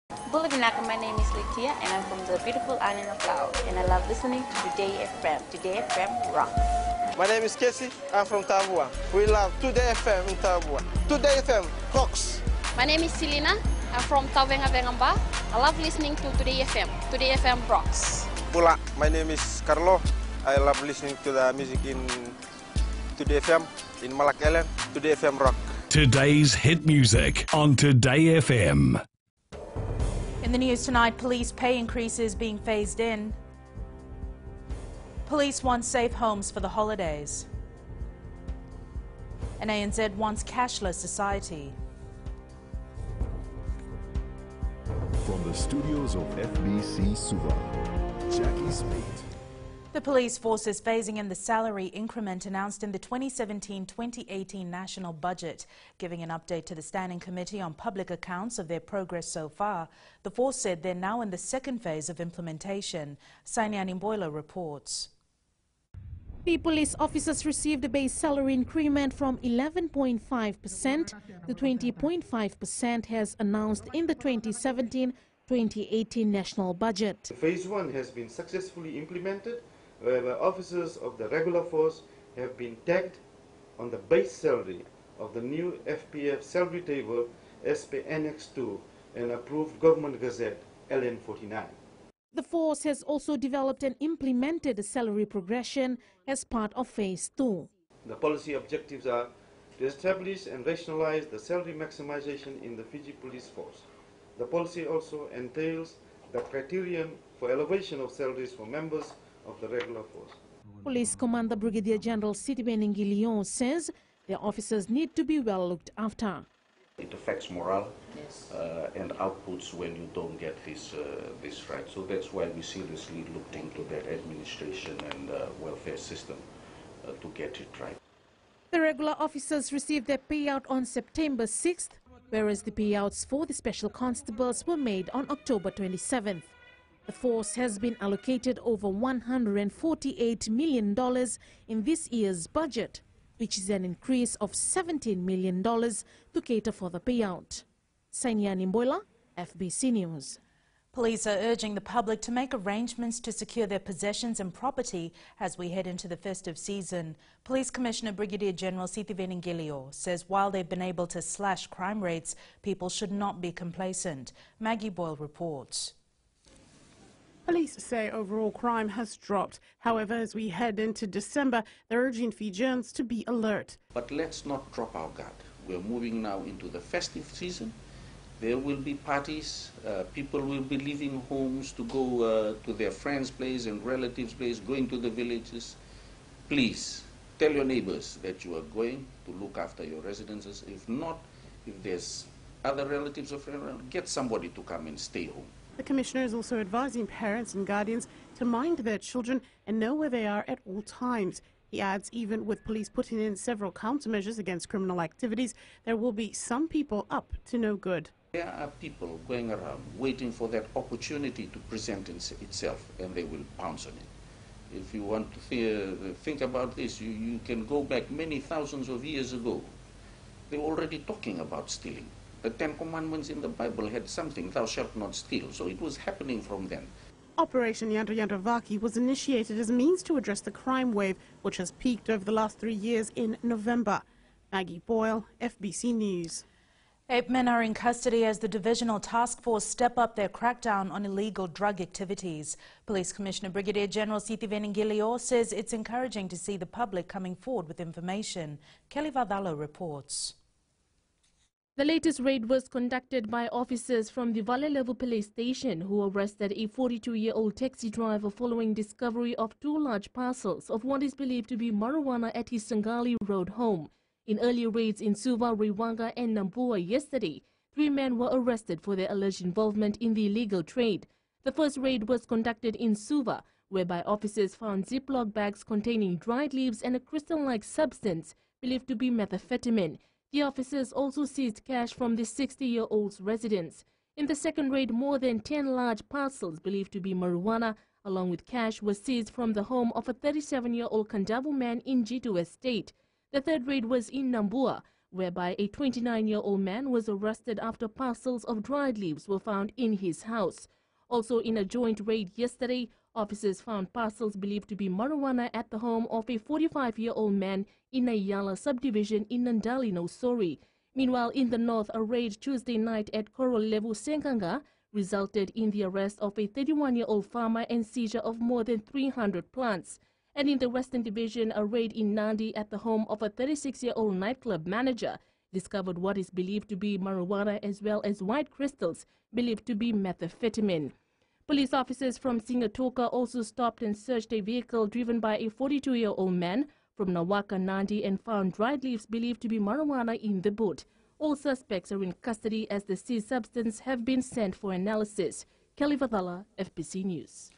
Bulavinaka, my name is Litia and I'm from the beautiful island of Laos and I love listening to Today FM. Today FM rock. My name is Casey, I'm from Tabua. We love Today FM in Tabua. Today FM rocks. My name is Selina, I'm from Tavenga Vengamba. I love listening to Today FM. Today FM rocks. Pula, my name is Carlo. I love listening to the music in Today FM, in Malak Island. Today FM rock. Today's hit music on Today FM. In the news tonight, police pay increases being phased in. Police want safe homes for the holidays. And ANZ wants cashless society. From the studios of FBC Suva, Jackie Smith. The police force is phasing in the salary increment announced in the 2017-2018 national budget. Giving an update to the Standing Committee on Public Accounts of their progress so far, the force said they're now in the second phase of implementation. Sainyani Boiler reports. The police officers received a base salary increment from 11.5% to 20.5% as announced in the 2017-2018 national budget. Phase 1 has been successfully implemented, where officers of the regular force have been tagged on the base salary of the new FPF salary table as per Annex 2 and approved Government Gazette LN 49. The force has also developed and implemented a salary progression as part of Phase 2. The policy objectives are to establish and rationalize the salary maximization in the Fiji Police Force. The policy also entails the criterion for elevation of salaries for members of the regular force. Police Commander Brigadier General Sitibeng Ngilion says their officers need to be well looked after. It affects morale and outputs when you don't get this right. So that's why we seriously looked into that administration and welfare system to get it right. The regular officers received their payout on September 6th, whereas the payouts for the special constables were made on October 27th. The force has been allocated over $148 million in this year's budget, which is an increase of $17 million to cater for the payout. Sainyani Mboila, FBC News. Police are urging the public to make arrangements to secure their possessions and property as we head into the festive season. Police Commissioner Brigadier General Sitibeng Ngilion says while they've been able to slash crime rates, people should not be complacent. Maggie Boyle reports. Police say overall crime has dropped. However, as we head into December, they're urging Fijians to be alert. But let's not drop our guard. We're moving now into the festive season. There will be parties. People will be leaving homes to go to their friends' place and relatives' place, going to the villages. Please tell your neighbors that you are going to look after your residences. If not, if there's other relatives or friends around, get somebody to come and stay home. The Commissioner is also advising parents and guardians to mind their children and know where they are at all times. He adds even with police putting in several countermeasures against criminal activities, there will be some people up to no good. There are people going around waiting for that opportunity to present itself, and they will pounce on it. If you want to think about this, you can go back many thousands of years ago. They were already talking about stealing. The 10 Commandments in the Bible had something, thou shalt not steal, so it was happening from then. Operation Yandra Yandravaki was initiated as a means to address the crime wave, which has peaked over the last 3 years in November. Maggie Boyle, FBC News. 8 men are in custody as the Divisional Task Force step up their crackdown on illegal drug activities. Police Commissioner Brigadier General Sitibeng Ngilion says it's encouraging to see the public coming forward with information. Kelly Vardalo reports. The latest raid was conducted by officers from the Vale-Level police station who arrested a 42-year-old taxi driver following discovery of 2 large parcels of what is believed to be marijuana at his Sangali Road home. In earlier raids in Suva, Rewaga and Namboa yesterday, 3 men were arrested for their alleged involvement in the illegal trade. The first raid was conducted in Suva, whereby officers found Ziploc bags containing dried leaves and a crystal-like substance believed to be methamphetamine. The officers also seized cash from the 60-year-old's residence. In the second raid, more than 10 large parcels believed to be marijuana, along with cash, was seized from the home of a 37-year-old Kandavu man in Jitu Estate. The third raid was in Namboa, whereby a 29-year-old man was arrested after parcels of dried leaves were found in his house. Also, in a joint raid yesterday, officers found parcels believed to be marijuana at the home of a 45-year-old man in a Yala subdivision in Nandali, Nosori. Meanwhile, in the north, a raid Tuesday night at Korolevu Senkanga resulted in the arrest of a 31-year-old farmer and seizure of more than 300 plants. And in the Western Division, a raid in Nandi at the home of a 36-year-old nightclub manager discovered what is believed to be marijuana as well as white crystals believed to be methamphetamine. Police officers from Singatoka also stopped and searched a vehicle driven by a 42-year-old man from Nawaka, Nandi, and found dried leaves believed to be marijuana in the boot. All suspects are in custody as the seized substance have been sent for analysis. Kelly Vadala, FBC News.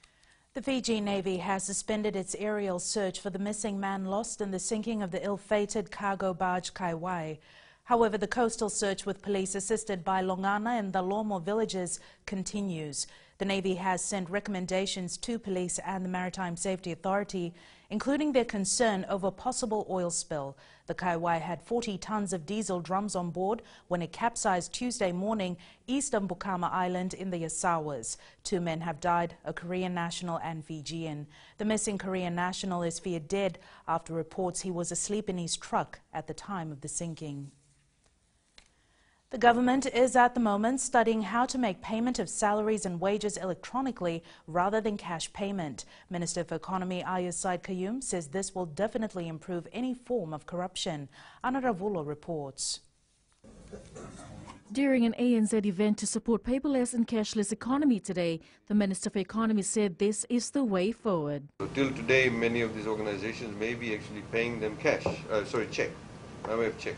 The Fiji Navy has suspended its aerial search for the missing man lost in the sinking of the ill-fated cargo barge Kaiwai. However, the coastal search with police assisted by Longana and the Lomo villages continues. The Navy has sent recommendations to police and the Maritime Safety Authority, including their concern over possible oil spill. The Kaiwai had 40 tons of diesel drums on board when it capsized Tuesday morning east of Bukama Island in the Asawas. 2 men have died, a Korean national and Fijian. The missing Korean national is feared dead after reports he was asleep in his truck at the time of the sinking. The government is at the moment studying how to make payment of salaries and wages electronically rather than cash payment. Minister for Economy Ayaz Said Qayyum says this will definitely improve any form of corruption. Ana Ravulo reports. During an ANZ event to support paperless and cashless economy today, the Minister for Economy said this is the way forward. So till today, many of these organizations may be actually paying them check, by way of check.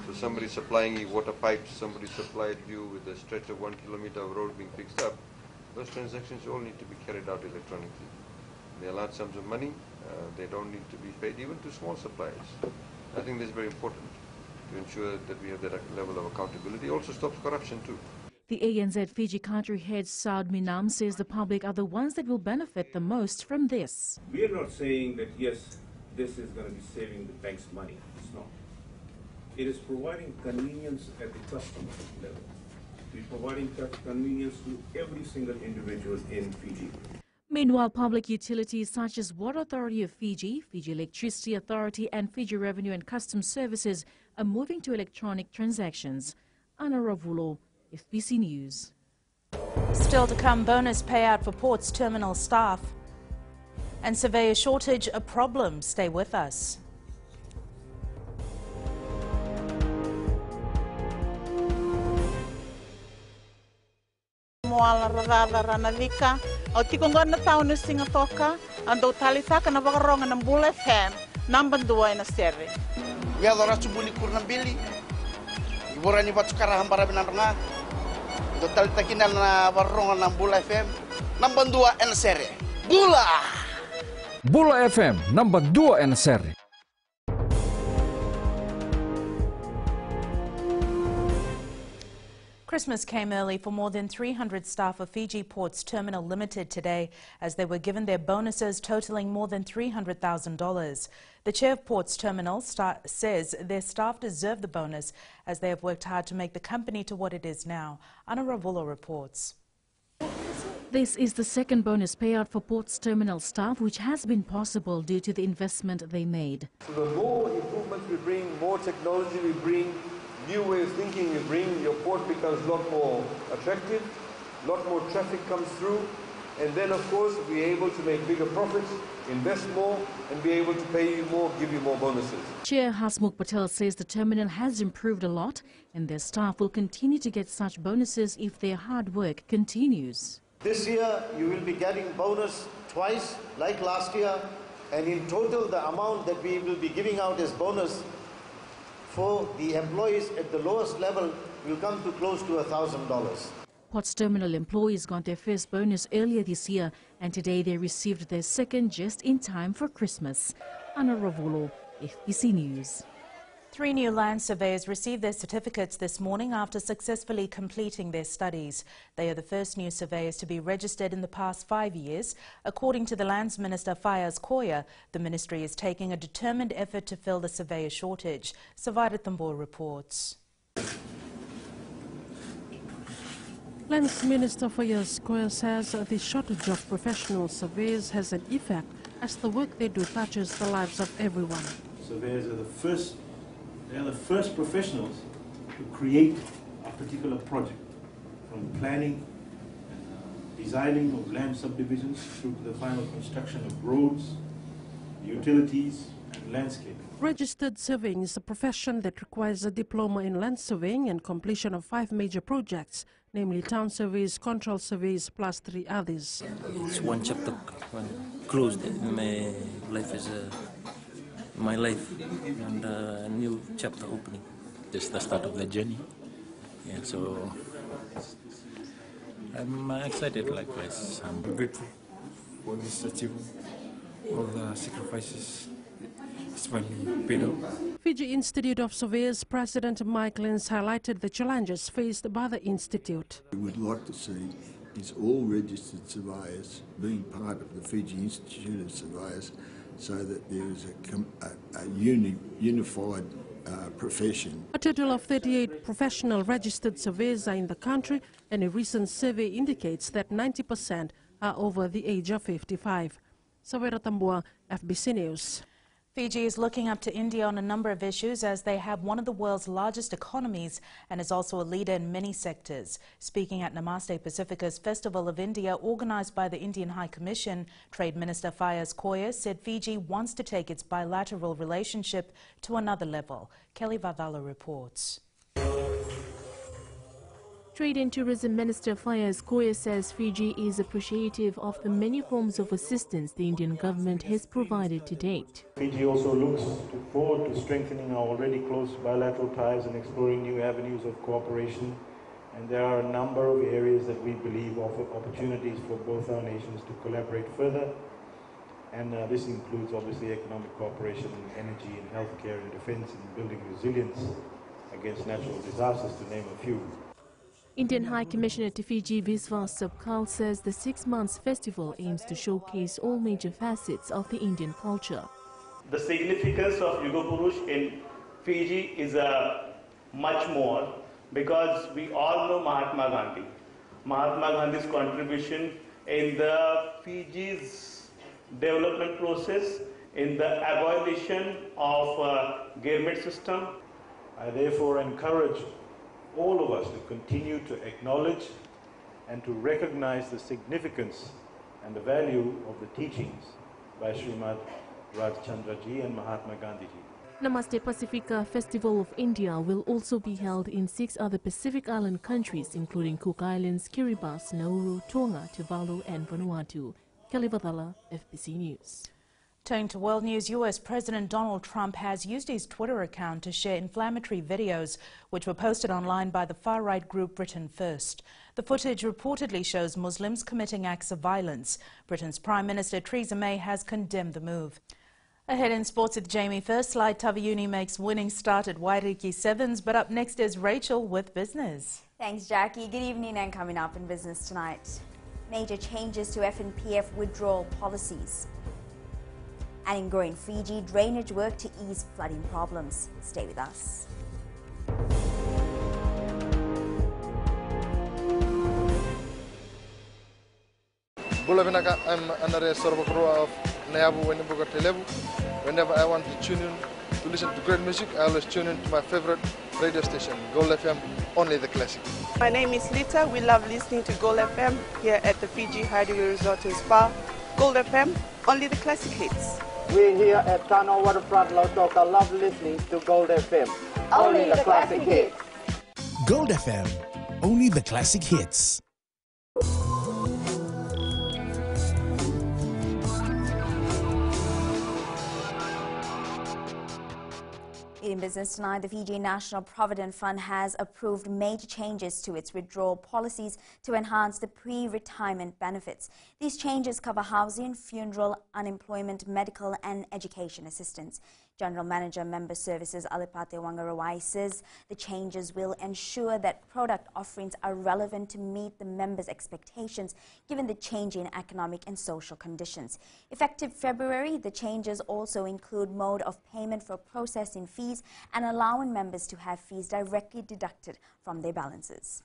So somebody supplying you water pipes, somebody supplied you with a stretch of 1 kilometer of road being fixed up. Those transactions all need to be carried out electronically. They are large sums of money. They don't need to be paid even to small suppliers. I think this is very important to ensure that we have that level of accountability. It also stops corruption too. The ANZ Fiji country head Saud Minam says the public are the ones that will benefit the most from this. We are not saying that yes, this is going to be saving the bank's money. It's not. It is providing convenience at the customer level. We're providing convenience to every single individual in Fiji. Meanwhile, public utilities such as Water Authority of Fiji, Fiji Electricity Authority and Fiji Revenue and Customs Services are moving to electronic transactions. Ana Ravulo, FBC News. Still to come, bonus payout for ports terminal staff. And surveyor shortage a problem. Stay with us. Moala ragada ranalika, au tikongona tauna Singatoka, andou talitaka na wakaronga ng Bula FM, number 2 na sere. Ya dora chubuli kurnambili, ibora ni batukara hambara binaranga, do talitakina na wakaronga ng Bula FM, number 2 na sere. Bula! Bula FM, number 2 na sere. Christmas came early for more than 300 staff of Fiji Ports Terminal Limited today as they were given their bonuses totaling more than $300,000. The chair of Ports Terminal says their staff deserve the bonus as they have worked hard to make the company to what it is now. Ana Ravulo reports. This is the second bonus payout for Ports Terminal staff, which has been possible due to the investment they made. So the more improvements we bring, more technology we bring, new way of thinking you bring, your port becomes a lot more attractive, a lot more traffic comes through, and then of course we're able to make bigger profits, invest more, and be able to pay you more, give you more bonuses. Chair Hasmukh Patel says the terminal has improved a lot and their staff will continue to get such bonuses if their hard work continues. This year you will be getting bonus twice like last year, and in total the amount that we will be giving out as bonus for the employees at the lowest level will come to close to $1,000. Ports Terminal employees got their first bonus earlier this year and today they received their second just in time for Christmas. Ana Ravulo, FBC News. 3 new land surveyors received their certificates this morning after successfully completing their studies. They are the first new surveyors to be registered in the past 5 years. According to the Lands Minister Fayaz Koya, the ministry is taking a determined effort to fill the surveyor shortage. Savarat Tambor reports. Lands Minister Fayaz Koya says the shortage of professional surveyors has an effect as the work they do touches the lives of everyone. Surveyors are the first professionals to create a particular project, from planning and designing of land subdivisions through to the final construction of roads, utilities and landscaping. Registered surveying is a profession that requires a diploma in land surveying and completion of 5 major projects, namely town surveys, control surveys, plus 3 others. It's one chapter closed in my life as my life, and a new chapter opening. This is the start of the journey. Yeah, so I'm excited likewise. I'm grateful for this achievement. All the sacrifices is finally paid off. Fiji Institute of Surveyors President Mike Lins highlighted the challenges faced by the institute. We would like to see is all registered surveyors being part of the Fiji Institute of Surveyors, so that there is a unified profession. A total of 38 professional registered surveyors are in the country, and a recent survey indicates that 90% are over the age of 55. Savarat Tambor, FBC News. Fiji is looking up to India on a number of issues as they have one of the world's largest economies and is also a leader in many sectors. Speaking at Namaste Pacifica's Festival of India, organised by the Indian High Commission, Trade Minister Fayaz Koya said Fiji wants to take its bilateral relationship to another level. Kelly Vavala reports. Trade and Tourism Minister Fayaz Koya says Fiji is appreciative of the many forms of assistance the Indian government has provided to date. Fiji also looks forward to strengthening our already close bilateral ties and exploring new avenues of cooperation. And there are a number of areas that we believe offer opportunities for both our nations to collaborate further. And this includes obviously economic cooperation in energy and healthcare and defence and building resilience against natural disasters, to name a few. Indian High Commissioner to Fiji Viswas Sabkal says the 6 months festival aims to showcase all major facets of the Indian culture. The significance of Yuga Purush in Fiji is much more, because we all know Mahatma Gandhi. Mahatma Gandhi's contribution in the Fiji's development process, in the abolition of government system. I therefore encourage all of us to continue to acknowledge and to recognize the significance and the value of the teachings by Srimad Rajchandraji and Mahatma Gandhiji. Namaste Pacifica Festival of India will also be held in 6 other Pacific Island countries, including Cook Islands, Kiribati, Nauru, Tonga, Tuvalu and Vanuatu. Kelly Vathala, FBC News. Turning to world news, US President Donald Trump has used his Twitter account to share inflammatory videos which were posted online by the far-right group Britain First. The footage reportedly shows Muslims committing acts of violence. Britain's Prime Minister Theresa May has condemned the move. Ahead in sports with Jamie first, Slide Taviuni makes winning start at Wairiki Sevens, but up next is Rachel with business. Thanks, Jackie. Good evening, and coming up in business tonight, major changes to FNPF withdrawal policies. And in growing Fiji, drainage work to ease flooding problems. Stay with us. Bulavinaka, I'm Andrea Sorbakroa of Nayabu Wenibuga Telebu. Whenever I want to tune in to listen to great music, I always tune in to my favorite radio station, Gold FM, only the classic. My name is Lita. We love listening to Gold FM here at the Fiji Hideaway Resort and Spa. Gold FM, only the classic hits. We here at Tano Waterfront Lautoka love listening to Gold FM. Only the classic hits. Gold FM, only the classic hits. In business tonight, the Fiji National Provident Fund has approved major changes to its withdrawal policies to enhance the pre-retirement benefits. These changes cover housing, funeral, unemployment, medical and education assistance. General Manager Member Services Alipate Wangarawai says the changes will ensure that product offerings are relevant to meet the members' expectations given the changing economic and social conditions. Effective February, the changes also include mode of payment for processing fees and allowing members to have fees directly deducted from their balances.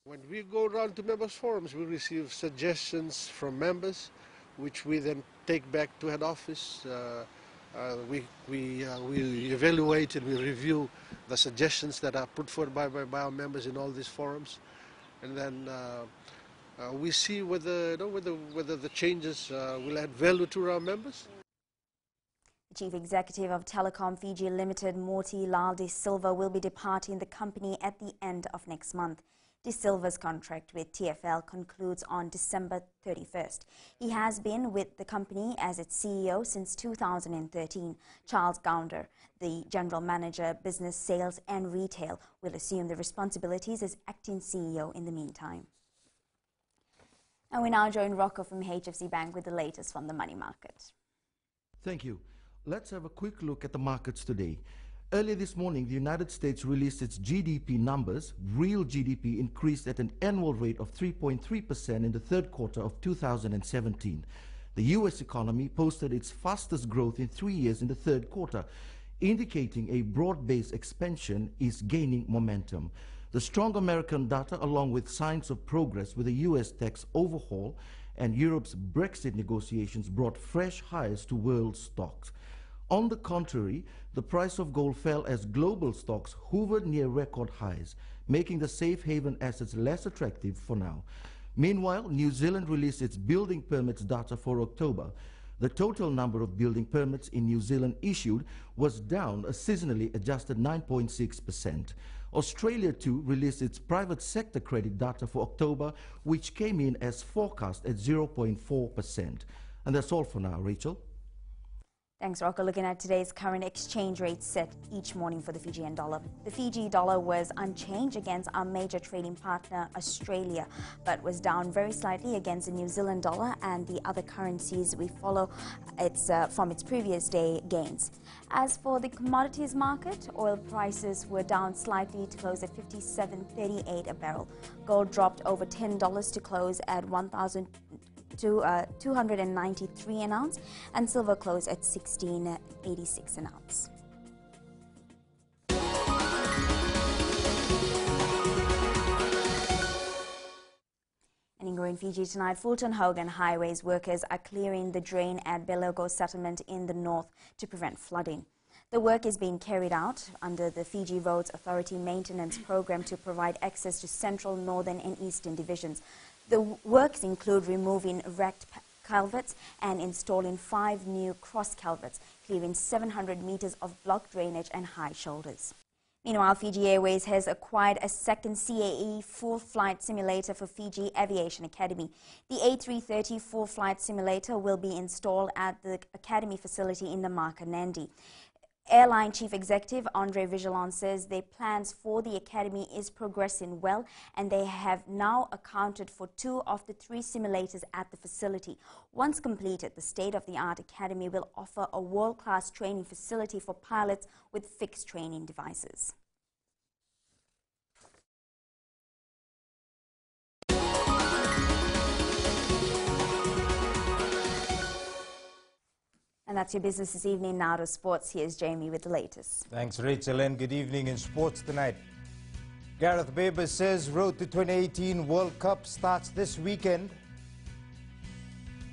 When we go around to members' forums, we receive suggestions from members, which we then take back to head office. We evaluate and we review the suggestions that are put forward by our members in all these forums, and then we see whether the changes will add value to our members. The Chief Executive of Telecom Fiji Limited, Morty Lal De Silva, will be departing the company at the end of next month. De Silva's contract with TFL concludes on December 31st. He has been with the company as its CEO since 2013. Charles Gounder, the General Manager, Business, Sales and Retail, will assume the responsibilities as acting CEO in the meantime. And we now join Rocco from HFC Bank with the latest from the money market. Thank you. Let's have a quick look at the markets today. Earlier this morning, the United States released its GDP numbers. Real GDP increased at an annual rate of 3.3% in the third quarter of 2017. The U.S. economy posted its fastest growth in 3 years in the third quarter, indicating a broad-based expansion is gaining momentum. The strong American data, along with signs of progress with the U.S. tax overhaul and Europe's Brexit negotiations, brought fresh highs to world stocks. On the contrary, the price of gold fell as global stocks hovered near record highs, making the safe haven assets less attractive for now. Meanwhile, New Zealand released its building permits data for October. The total number of building permits in New Zealand issued was down a seasonally adjusted 9.6%. Australia too released its private sector credit data for October, which came in as forecast at 0.4%. And that's all for now, Rachel. Thanks, Rocco. Looking at today's current exchange rates set each morning for the Fijian dollar. The Fiji dollar was unchanged against our major trading partner, Australia, but was down very slightly against the New Zealand dollar and the other currencies we follow from its previous day gains. As for the commodities market, oil prices were down slightly to close at $57.38 a barrel. Gold dropped over $10 to close at $1,293 an ounce, and silver closed at $16.86 an ounce. And in Green Fiji tonight, Fulton Hogan Highways workers are clearing the drain at Belogo settlement in the north to prevent flooding. The work is being carried out under the Fiji Roads Authority maintenance program to provide access to central, northern and eastern divisions. The works include removing wrecked culverts and installing 5 new cross culverts, clearing 700 meters of block drainage and high shoulders. Meanwhile, Fiji Airways has acquired a second CAE full flight simulator for Fiji Aviation Academy. The A330 full flight simulator will be installed at the Academy facility in the Marka Nandi. Airline Chief Executive Andre Vigilon says their plans for the Academy is progressing well, and they have now accounted for 2 of the 3 simulators at the facility. Once completed, the state-of-the-art Academy will offer a world-class training facility for pilots with fixed training devices. And that's your business this evening. Now to sports. Here's Jamie with the latest. Thanks, Rachel, and good evening in sports tonight. Gareth Baber says Road to 2018 World Cup starts this weekend.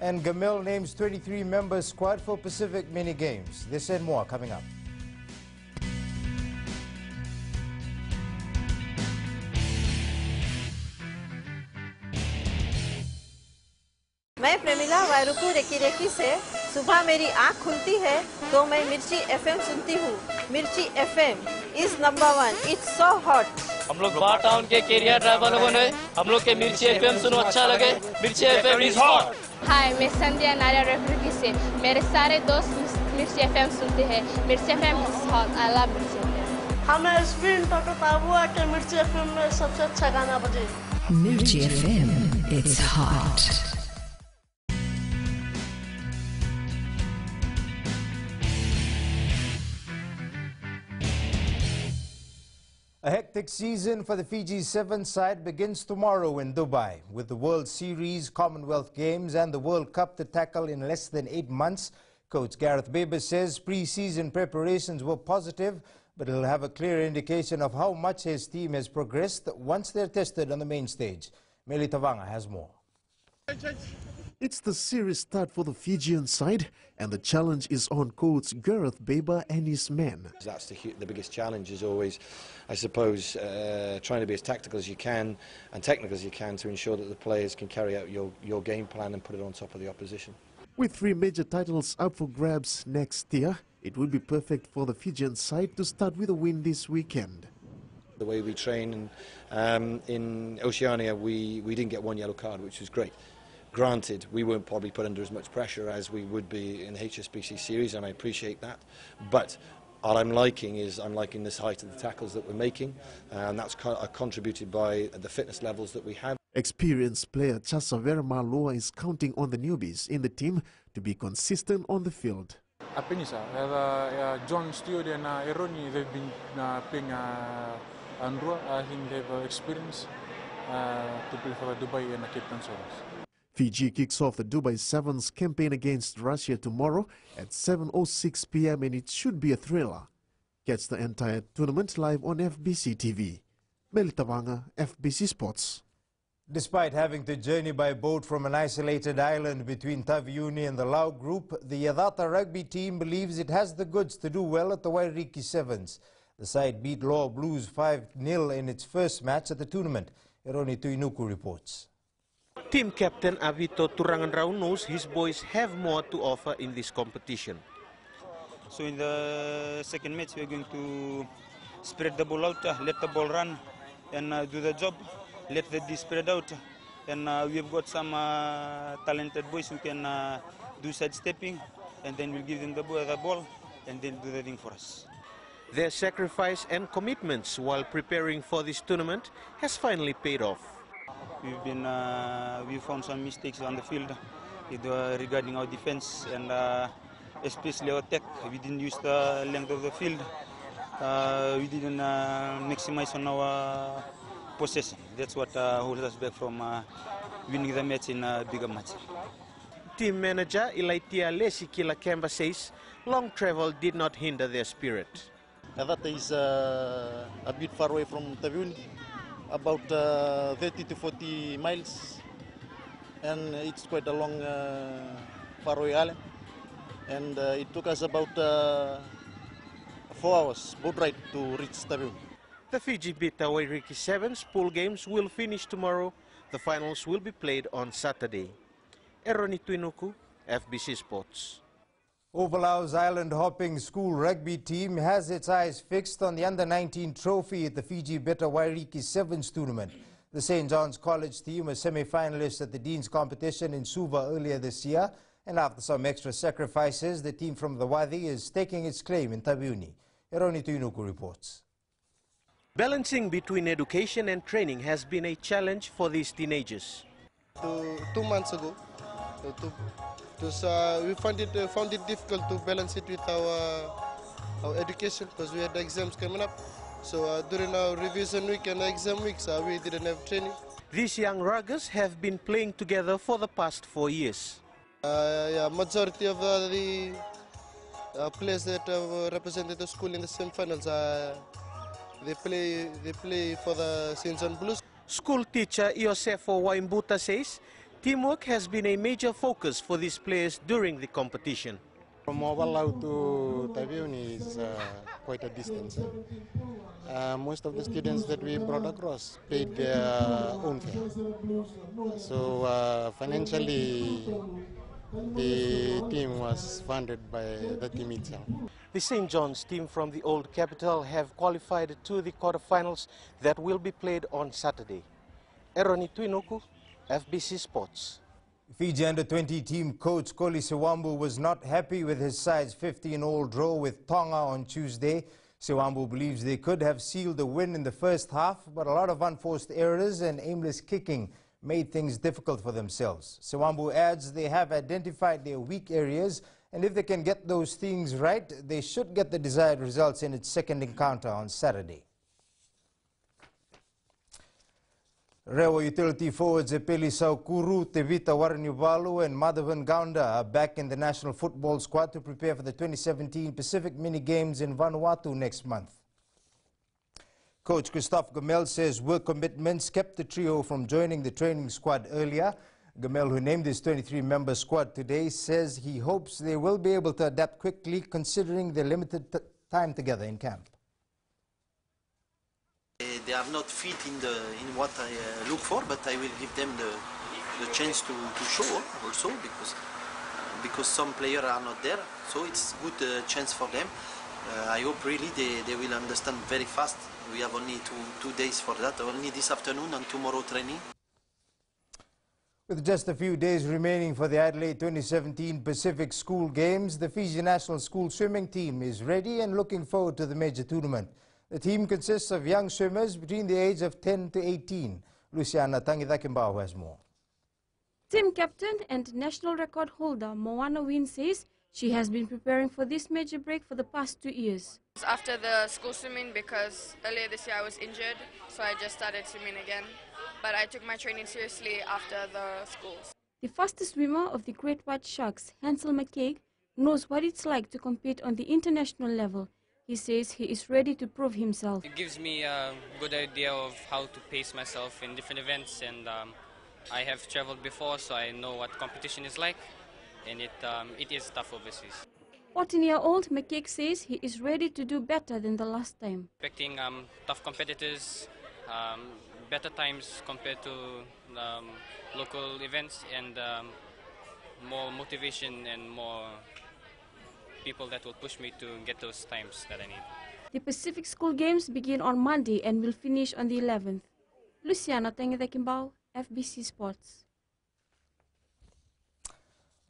And Gamil names 23-member squad for Pacific Mini Games. This and more coming up. मैं Premila वायरुकू recce recce से सुबह मेरी आँख खुलती है तो मैं मिर्ची एफएम सुनती हूँ। मिर्ची FM is number 1। It's so hot. हम लोग बार टाउन के कैरियर ड्राइवर लोगों ने हम लोग के मिर्ची एफएम सुनो अच्छा लगे। मिर्ची एफएम इज हॉट। हाय, मैं संध्या नारिया रेफरेकी से मेरे सारे दोस्त मिर्ची एफएम सुनते हैं। मिर्ची FM is hot. I love मिर्ची एफएम। हमें स्पिन टोटो ताबुआ के मिर्ची एफएम में सबसे अच्छा गाना बजे। मिर्ची FM it's hot. hectic season for the Fiji Sevens side begins tomorrow in Dubai. With the World Series, Commonwealth Games and the World Cup to tackle in less than 8 months, Coach Gareth Baber says pre-season preparations were positive, but he'll have a clear indication of how much his team has progressed once they're tested on the main stage. Meli Tavanga has more. It's the series start for the Fijian side, and the challenge is on coach Gareth Baber and his men. That's the biggest challenge, is always, I suppose, trying to be as tactical as you can and technical as you can to ensure that the players can carry out your game plan and put it on top of the opposition. With 3 major titles up for grabs next year, it would be perfect for the Fijian side to start with a win this weekend. The way we train in Oceania, we didn't get 1 yellow card, which was great. Granted, we weren't probably put under as much pressure as we would be in the HSBC series, and I appreciate that. But all I'm liking this height of the tackles that we're making, and that's contributed by the fitness levels that we have. Experienced player Chasavera Maloa is counting on the newbies in the team to be consistent on the field. John Stewart and Eroni, they've been playing Andrua. I think they have experience to play for the Dubai and the Cape Town Swallows. Fiji kicks off the Dubai Sevens campaign against Russia tomorrow at 7:06 p.m. and it should be a thriller. Catch the entire tournament live on FBC TV. Meli Tavanga, FBC Sports. Despite having to journey by boat from an isolated island between Taveuni and the Lau Group, the Yadata rugby team believes it has the goods to do well at the Wairiki Sevens. The side beat Law Blues 5-0 in its first match at the tournament. Eroni Tuinuku reports. Team captain Avito Turangan Rao knows his boys have more to offer in this competition. So in the second match, we're going to spread the ball out, let the ball run and do the job. Let the D spread out. And we've got some talented boys who can do sidestepping, and then we'll give them the ball and they'll do the thing for us. Their sacrifice and commitments while preparing for this tournament has finally paid off. We found some mistakes on the field regarding our defense and especially our attack. We didn't use the length of the field. We didn't maximize on our possession. That's what holds us back from winning the match in a bigger match. Team manager Ilaitia Lesikila Kemba says long travel did not hinder their spirit. That is a bit far away from Taveuni, about 30 to 40 miles, and it's quite a long faraway island, and it took us about 4 hours boat ride to reach Taveuni. The Fiji beat the Wairiki Sevens. Pool games will finish tomorrow. The finals will be played on Saturday. Eroni Tuinuku, FBC Sports. Ovalau's island hopping school rugby team has its eyes fixed on the under-19 trophy at the Fiji Beta Wairiki Sevens tournament. The St. John's College team was semi-finalists at the Dean's competition in Suva earlier this year, and after some extra sacrifices, the team from the Wadi is staking its claim in Taveuni. Eroni Tuinuku reports. Balancing between education and training has been a challenge for these teenagers. 2 months ago, we found it difficult to balance it with our education because we had exams coming up. So during our revision week and exam weeks, we didn't have training. These young ruggers have been playing together for the past 4 years. Majority of the players that have represented the school in the semi-finals, they play for the St. John Blues. School teacher Iosefo Waimbuta says teamwork has been a major focus for these players during the competition. From Ovalau to Taveuni is quite a distance. Most of the students that we brought across paid their own fare. So financially, the team was funded by the team itself. The St. John's team from the old capital have qualified to the quarterfinals that will be played on Saturday. Eroni Tuinuku, FBC Sports. Fiji Under-20 team coach Koli Sewambu was not happy with his side's 15-all draw with Tonga on Tuesday. Sewambu believes they could have sealed the win in the first half, but a lot of unforced errors and aimless kicking made things difficult for themselves. Sewambu adds they have identified their weak areas, and if they can get those things right, they should get the desired results in its second encounter on Saturday. Rewa utility forwards Epeli Saukuru, Tevita Waranyuvalu and Madhavan Gaunda are back in the national football squad to prepare for the 2017 Pacific Mini Games in Vanuatu next month. Coach Christophe Gamel says work commitments kept the trio from joining the training squad earlier. Gamel, who named his 23-member squad today, says he hopes they will be able to adapt quickly considering the limited time together in camp. They are not fit in what I look for, but I will give them the chance to show also because some players are not there, so it's a good chance for them. I hope really they will understand very fast. We have only two days for that, only this afternoon and tomorrow training. With just a few days remaining for the Adelaide 2017 Pacific School Games, the Fiji National School swimming team is ready and looking forward to the major tournament. The team consists of young swimmers between the age of 10 to 18. Luciana Tangidakimbao has more. Team captain and national record holder Moana Wynne says she has been preparing for this major break for the past 2 years. After the school swimming, because earlier this year I was injured, so I just started swimming again. But I took my training seriously after the schools. The fastest swimmer of the Great White Sharks, Hansel McCaig, knows what it's like to compete on the international level. He says he is ready to prove himself. It gives me a good idea of how to pace myself in different events, and I have traveled before, so I know what competition is like, and it is tough overseas. 14-year-old McCaig says he is ready to do better than the last time. Expecting tough competitors, better times compared to local events, and more motivation and more people that will push me to get those times that I need. The Pacific School Games begin on Monday and will finish on the 11th. Luciana Tangidakimbao, FBC Sports.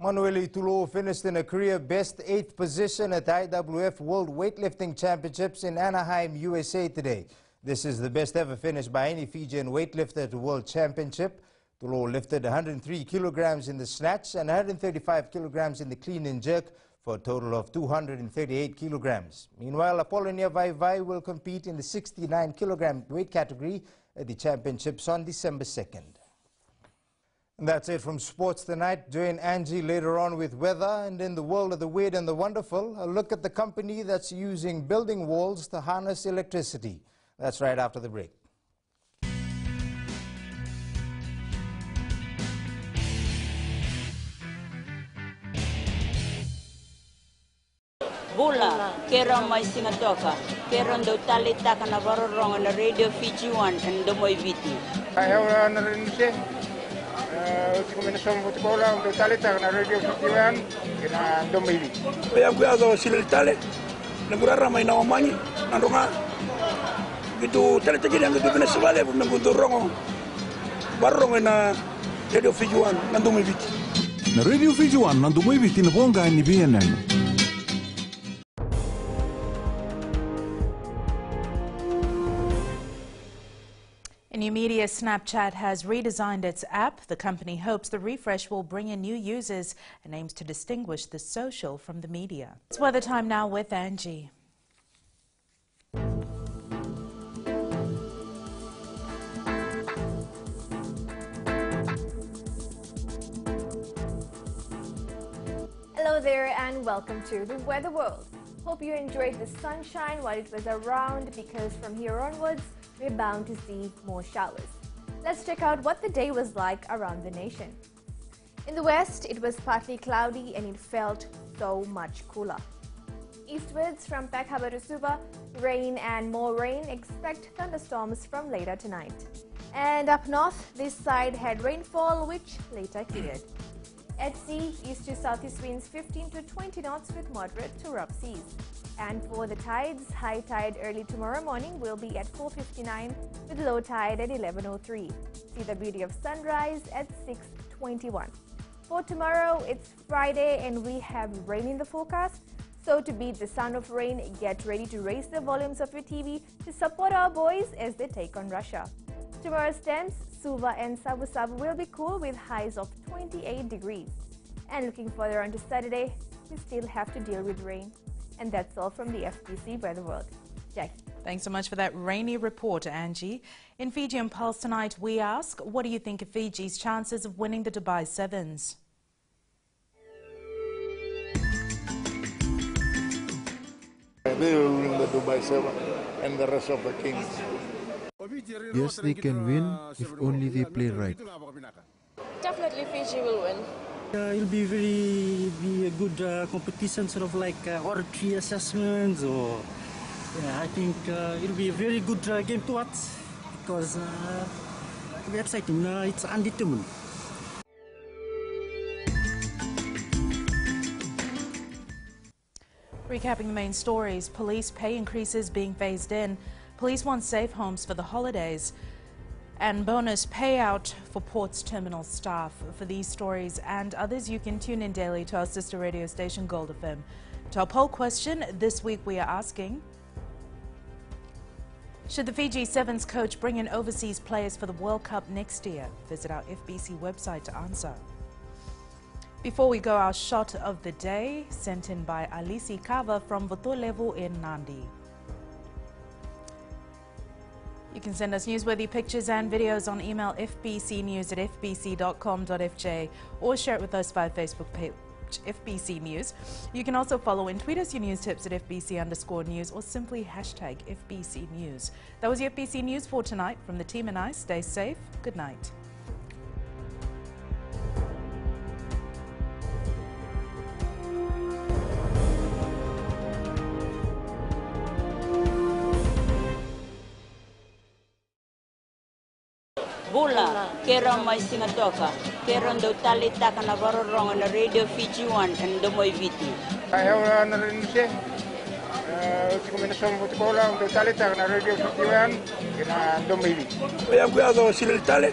Manuel Itulo finished in a career-best 8th position at the IWF World Weightlifting Championships in Anaheim, USA today. This is the best ever finish by any Fijian weightlifter at the World Championship. Tulo lifted 103 kilograms in the snatch and 135 kilograms in the clean and jerk, for a total of 238 kilograms. Meanwhile, Apollonia Vaivai will compete in the 69 kilogram weight category at the championships on December 2nd. And that's it from Sports Tonight. Join Angie later on with weather, and in the world of the weird and the wonderful, a look at the company that's using building walls to harness electricity. That's right after the break. Bula, kera mai singatoka, kera ndo talita kana varorong na Radio Fiji 1 and Domoy Viti. Ayaw na rin siya. Kuminasong futikola ndo talita kana Radio Fiji 1 kina Domoy Viti. Kaya kuyazo sila tale, nagurara may nawamanyi, nandunga. Gitu talita gini ang gitu pinasabali, nagundurong barong na Radio Fiji 1 na Domoy Viti. Na Radio Fiji 1 na Domoy Viti na bonga ni BNN. New media, Snapchat has redesigned its app. The company hopes the refresh will bring in new users and aims to distinguish the social from the media. It's weather time now with Angie. Hello there and welcome to the Weather World. Hope you enjoyed the sunshine while it was around, because from here onwards, we're bound to see more showers. Let's check out what the day was like around the nation. In the west, it was partly cloudy and it felt so much cooler. Eastwards from Pekhaba to Suva, rain and more rain. Expect thunderstorms from later tonight. And up north, this side had rainfall which later cleared. At sea, east to southeast winds 15 to 20 knots with moderate to rough seas. And for the tides, high tide early tomorrow morning will be at 4:59 with low tide at 11:03. See the beauty of sunrise at 6:21. For tomorrow, it's Friday and we have rain in the forecast. So to beat the sound of rain, get ready to raise the volumes of your TV to support our boys as they take on Russia. Tomorrow's temps, Suva and Sabu Sabu will be cool with highs of 28 degrees. And looking further on to Saturday, we still have to deal with rain. And that's all from the FBC Weather World. Jackie. Thanks so much for that rainy report, Angie. In Fiji and Pulse tonight, we ask, what do you think of Fiji's chances of winning the Dubai Sevens? They will win the Dubai 7 and the rest of the Kings. Yes, they can win if only they play right. Definitely Fiji will win. It'll be a good competition, sort of like oratory assessments, or I think it'll be a very good game to watch because it'll be exciting. It's undetermined. Recapping the main stories, police pay increases being phased in, police want safe homes for the holidays, and bonus payout for ports terminal staff. For these stories and others, you can tune in daily to our sister radio station Gold FM. To our poll question, this week we are asking, should the Fiji Sevens coach bring in overseas players for the World Cup next year? Visit our FBC website to answer. Before we go, our shot of the day, sent in by Alisi Kava from Votolevu in Nandi. You can send us newsworthy pictures and videos on email fbcnews@fbc.com.fj or share it with us via Facebook page FBC News. You can also follow and tweet us your news tips at FBC_news or simply hashtag FBC News. That was your FBC News for tonight. From the team and I, stay safe. Good night. Bula, kera mai singatoka, kera ndo tali taka na varorong na Radio Fiji 1 and Domoi Viti. Ayaw na rin siya. Kung minasama po sekolah untuk tali taka na Radio Fiji 1 and Domoi Viti. Kaya kuya sila tali,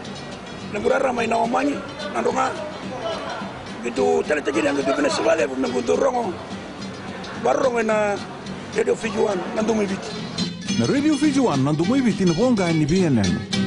nagurara may nawamanyi, nandunga. Gitu tali tagi yang gitu Venezuela, nagundurong barong na Radio Fiji 1 and Domoi Viti. Na Radio Fiji 1 and Domoi Viti na bonga ni BNN.